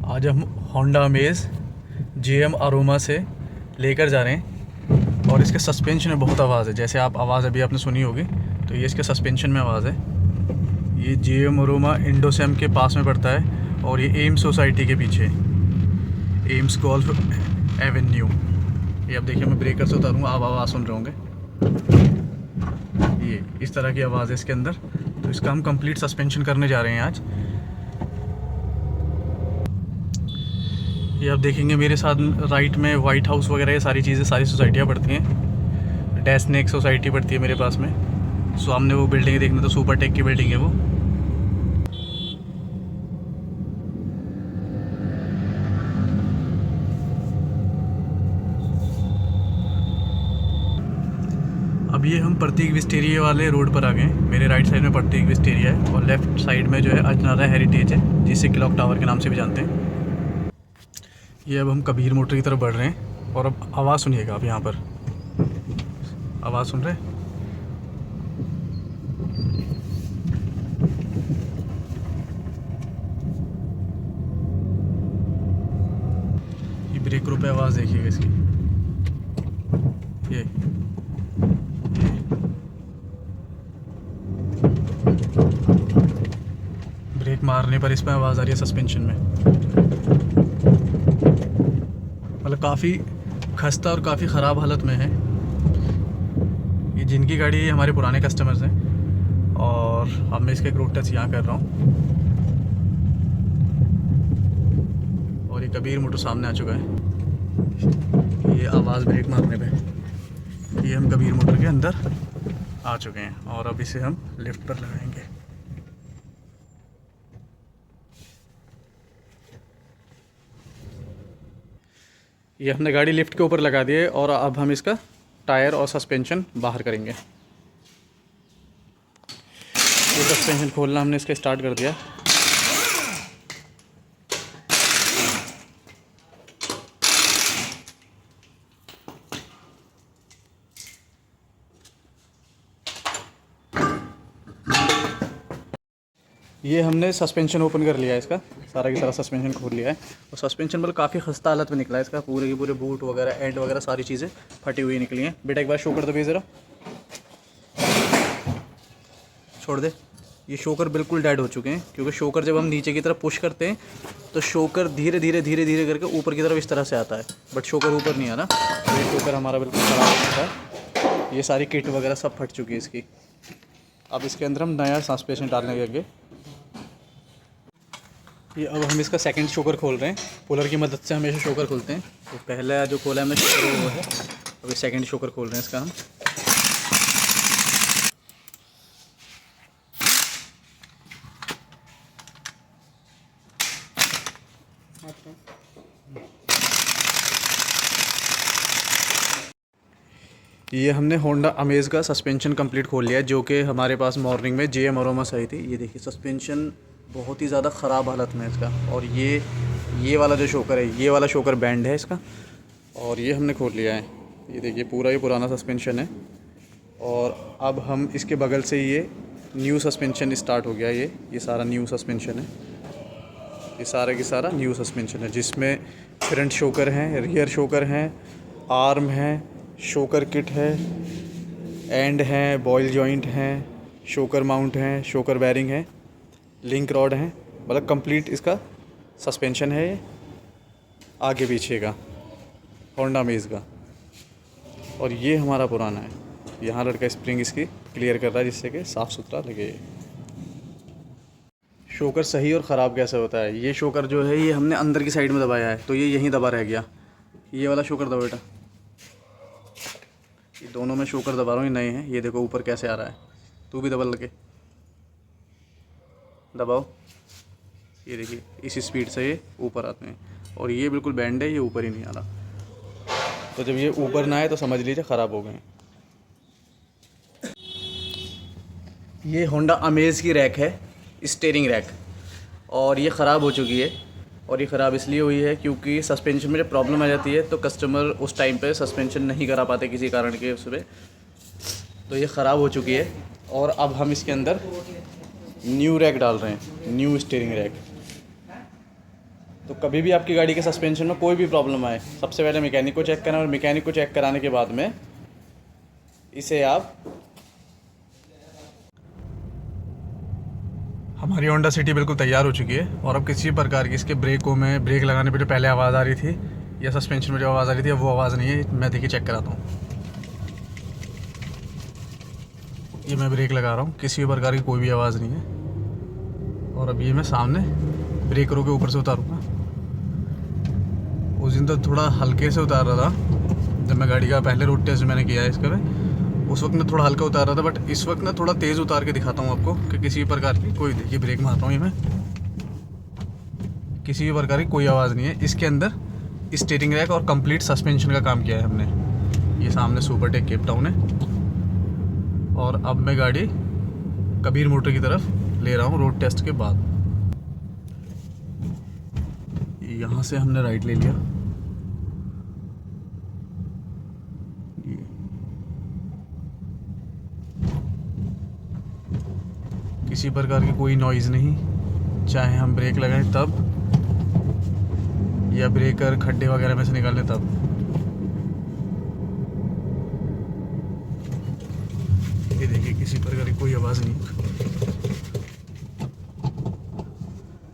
आज हम Honda Amaze GM aroma से लेकर जा रहे हैं और इसके सस्पेंशन में बहुत आवाज़ है। जैसे आप आवाज़ अभी आपने सुनी होगी, तो ये इसके सस्पेंशन में आवाज़ है। ये GM अरोमा इंडोसैम के पास में पड़ता है और ये एम्स सोसाइटी के पीछे, एम्स गोल्फ एवेन्यू। ये अब देखिए, मैं ब्रेकर से उतारूँगा, आप आवाज़ सुन रहे होंगे। ये इस तरह की आवाज़ है इसके अंदर। तो इसका हम कंप्लीट सस्पेंशन करने जा रहे हैं आज। ये आप देखेंगे मेरे साथ राइट में वाइट हाउस वगैरह ये सारी चीज़ें, सारी सोसाइटियाँ पड़ती हैं। डेस्नेक सोसाइटी पड़ती है मेरे पास में। सामने वो बिल्डिंग देखने तो सुपर टेक की बिल्डिंग है वो। अब ये हम प्रतीक विस्टेरिया वाले रोड पर आ गए हैं। मेरे राइट साइड में प्रतीक विस्टेरिया है और लेफ़्ट साइड में जो है अजनारा हेरिटेज है, जिसे क्लॉक टावर के नाम से भी जानते हैं। ये अब हम कबीर मोटर की तरफ बढ़ रहे हैं और अब आवाज़ सुनिएगा आप। यहाँ पर आवाज़ सुन रहे हैं? ये ब्रेकरों पे आवाज़ देखिएगा इसकी। ये ब्रेक मारने पर इसमें आवाज़ आ रही है सस्पेंशन में। मतलब काफ़ी खस्ता और काफ़ी ख़राब हालत में है। ये जिनकी गाड़ी है हमारे पुराने कस्टमर्स हैं और अब मैं इसका एक रोड टेस्ट यहाँ कर रहा हूँ। और ये कबीर मोटर सामने आ चुका है। ये आवाज़ ब्रेक मारने पे। ये हम कबीर मोटर के अंदर आ चुके हैं और अब इसे हम लिफ्ट पर लगाएंगे। ये हमने गाड़ी लिफ्ट के ऊपर लगा दी है और अब हम इसका टायर और सस्पेंशन बाहर करेंगे। ये सस्पेंशन खोलना हमने इसका स्टार्ट कर दिया। ये हमने सस्पेंशन ओपन कर लिया है, इसका सारा की सारा सस्पेंशन खोल लिया है। और सस्पेंशन मतलब काफ़ी खस्ता हालत में निकला है इसका। पूरे के पूरे बूट वगैरह, एंड वगैरह सारी चीज़ें फटी हुई निकली हैं। बेटा एक बार शो कर दो भैया ज़रा, छोड़ दे। ये शोकर बिल्कुल डेड हो चुके हैं, क्योंकि शोकर जब हम नीचे की तरफ पुश करते हैं तो शोकर धीरे धीरे करके ऊपर की तरफ इस तरह से आता है, बट शोकर ऊपर नहीं आ रहा। तो ये शोकर हमारा बिल्कुल ख़राब हो चुका है। ये सारी किट वगैरह सब फट चुकी है इसकी। अब इसके अंदर हम नया सस्पेंशन डालने लगे। ये अब हम इसका सेकंड शोकर खोल रहे हैं। पुलर की मदद से हमेशा शोकर खोलते हैं। तो पहला जो खोला है हमने शोकर वो है, अभी सेकंड शोकर खोल रहे हैं इसका हम। ये हमने होंडा अमेज़ का सस्पेंशन कंप्लीट खोल लिया है, जो कि हमारे पास मॉर्निंग में GM अरोमा से आई थी। ये देखिए सस्पेंशन बहुत ही ज़्यादा ख़राब हालत में है इसका। और ये वाला जो शोकर है, ये वाला शोकर बैंड है इसका, और ये हमने खोल लिया है। ये देखिए पूरा ही पुराना सस्पेंशन है। और अब हम इसके बगल से ये न्यू सस्पेंशन स्टार्ट हो गया। ये सारा न्यू सस्पेंशन है। ये सारा की सारा न्यू सस्पेंशन है, जिसमें फ्रंट शोकर हैं, रियर शोकर हैं, आर्म है, शोकर किट है, एंड हैं, बॉयल जॉइंट हैं, शोकर माउंट हैं, शोकर बैरिंग है, लिंक रॉड हैं। मतलब कंप्लीट इसका सस्पेंशन है ये आगे पीछे का, होंडा अमेज़ का। और ये हमारा पुराना है। यहाँ लड़का स्प्रिंग इसकी क्लियर कर रहा है, जिससे कि साफ़ सुथरा लगे। शोकर सही और ख़राब कैसे होता है? ये शोकर जो है ये हमने अंदर की साइड में दबाया है, तो ये यहीं दबा रह गया। ये वाला शोकर दबा बेटा। ये दोनों में शोकर दबा रहा हूँ, ये नए हैं। ये देखो ऊपर कैसे आ रहा है। तू भी दबा लगे, दबाओ। ये देखिए इस स्पीड से ये ऊपर आते हैं। और ये बिल्कुल बैंड है, ये ऊपर ही नहीं आ रहा। तो जब ये ऊपर ना आए तो समझ लीजिए ख़राब हो गए। ये होंडा अमेज़ की रैक है, स्टीयरिंग रैक, और ये ख़राब हो चुकी है। और ये ख़राब इसलिए हुई है क्योंकि सस्पेंशन में जब प्रॉब्लम आ जाती है तो कस्टमर उस टाइम पे सस्पेंशन नहीं करा पाते किसी कारण के उसमें। तो ये ख़राब हो चुकी है और अब हम इसके अंदर न्यू रैक डाल रहे हैं, न्यू स्टीयरिंग रैक। तो कभी भी आपकी गाड़ी के सस्पेंशन में कोई भी प्रॉब्लम आए, सबसे पहले मैकेनिक को चेक करना, और मैकेनिक को चेक कराने के बाद में इसे आप हमारी होंडा सिटी बिल्कुल तैयार हो चुकी है। और अब किसी प्रकार की इसके ब्रेकों में, ब्रेक लगाने पे जो पहले आवाज़ आ रही थी या सस्पेंशन में जो आवाज़ आ रही थी, अब वो आवाज़ नहीं है। मैं देखिए चेक कराता हूँ। ये मैं ब्रेक लगा रहा हूँ, किसी भी प्रकार की कोई भी आवाज़ नहीं है। और अब ये मैं सामने ब्रेकरों के ऊपर से उतारूँगा। उस दिन तो थोड़ा हल्के से उतार रहा था, जब मैं गाड़ी का पहले रोड टेस्ट मैंने किया है इसका में, उस वक्त मैं थोड़ा हल्का उतार रहा था। बट इस वक्त ना थोड़ा तेज़ उतार के दिखाता हूँ आपको कि किसी भी प्रकार की कोई, देखिए ब्रेक मारता हूँ ये मैं, किसी भी प्रकार की कोई आवाज़ नहीं है। इसके अंदर स्टीयरिंग रैक और कंप्लीट सस्पेंशन का काम किया है हमने। ये सामने सुपरटेक केप टाउन है। और अब मैं गाड़ी कबीर मोटर की तरफ ले रहा हूँ रोड टेस्ट के बाद। यहाँ से हमने राइट ले लिया। किसी प्रकार की कोई नॉइज़ नहीं, चाहे हम ब्रेक लगाएं तब या ब्रेकर खड्डे वगैरह में से निकालें तब। ये देखिए किसी प्रकार की कोई आवाज़ नहीं।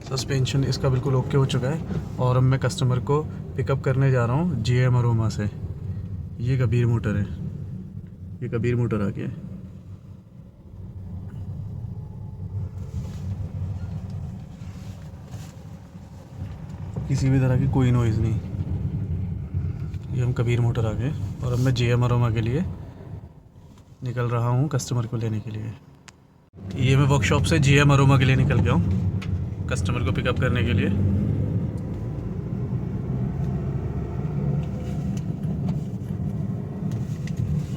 सस्पेंशन इसका बिल्कुल ओके हो चुका है। और अब मैं कस्टमर को पिकअप करने जा रहा हूँ GM अरोमा से। ये कबीर मोटर है, ये कबीर मोटर आ गया है। किसी भी तरह की कोई नॉइज़ नहीं। ये हम कबीर मोटर आ गए। और अब मैं GM अरोमा के लिए निकल रहा हूँ कस्टमर को लेने के लिए। ये मैं वर्कशॉप से GM अरोमा के लिए निकल गया हूँ कस्टमर को पिकअप करने के लिए।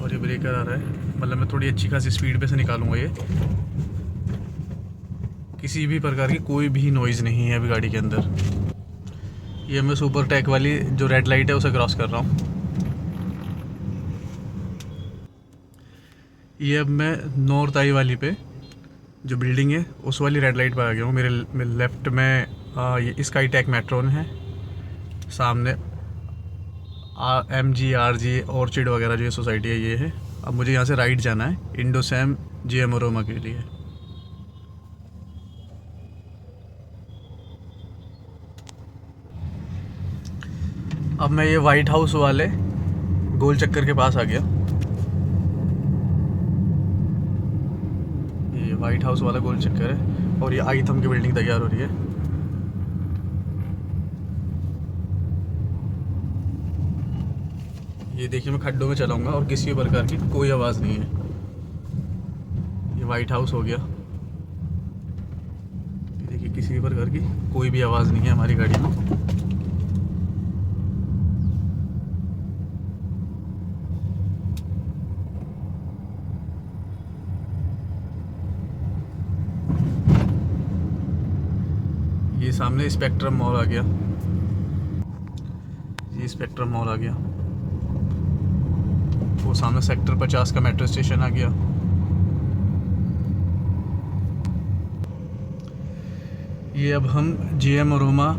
और ये ब्रेकर आ रहा है, मतलब मैं थोड़ी अच्छी खासी स्पीड पे से निकालूंगा ये। किसी भी प्रकार की कोई भी नॉइज़ नहीं है अभी गाड़ी के अंदर। ये मैं सुपर टेक वाली जो रेड लाइट है उसे क्रॉस कर रहा हूँ। ये अब मैं नॉर्थ आई वाली पे जो बिल्डिंग है उस वाली रेड लाइट पर आ गया हूँ। मेरे लेफ़्ट में ये स्काई टेक मेट्रोन है, सामने MGRG ऑर्चिड वगैरह जो ये सोसाइटी है ये है। अब मुझे यहाँ से राइट जाना है इंडोसैम GM अरोमा के लिए। अब मैं ये वाइट हाउस वाले गोल चक्कर के पास आ गया। ये वाइट हाउस वाला गोल चक्कर है और ये आईथम की बिल्डिंग तैयार हो रही है। ये देखिए मैं खड्डों में चलाऊंगा और किसी भी प्रकार की कोई आवाज़ नहीं है। ये वाइट हाउस हो गया। ये देखिए किसी भी प्रकार की कोई भी आवाज़ नहीं है हमारी गाड़ी में। ये सामने स्पेक्ट्रम मॉल आ गया। ये स्पेक्ट्रम मॉल आ गया। वो सामने सेक्टर 50 का मेट्रो स्टेशन आ गया। ये अब हम GM अरोमा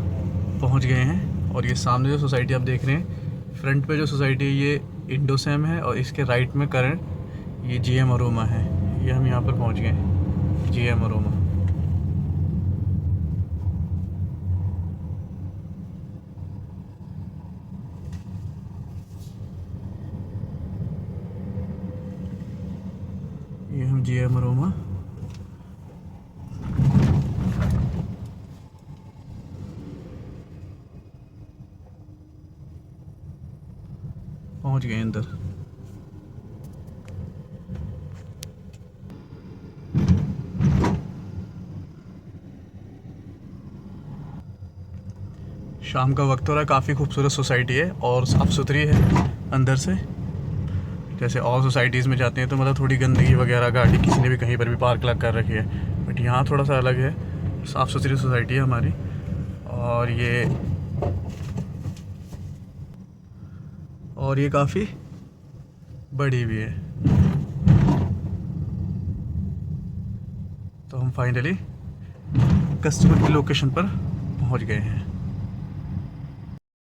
पहुंच गए हैं। और ये सामने जो सोसाइटी आप देख रहे हैं, फ्रंट पे जो सोसाइटी है ये इंडोसैम है और इसके राइट में करंट ये GM अरोमा है। ये हम यहाँ पर पहुंच गए हैं GM अरोमा। ये हम GM अरोमा पहुंच गए अंदर। शाम का वक्त हो रहा है, काफ़ी खूबसूरत सोसाइटी है और साफ़ सुथरी है अंदर से। जैसे और सोसाइटीज़ में जाते हैं तो मतलब थोड़ी गंदगी वगैरह, गाड़ी किसी ने भी कहीं पर भी पार्क लग कर रखी है, बट यहाँ थोड़ा सा अलग है। साफ़ सुथरी सोसाइटी है हमारी। और ये काफ़ी बड़ी भी है। तो हम फाइनली कस्टमर की लोकेशन पर पहुंच गए हैं।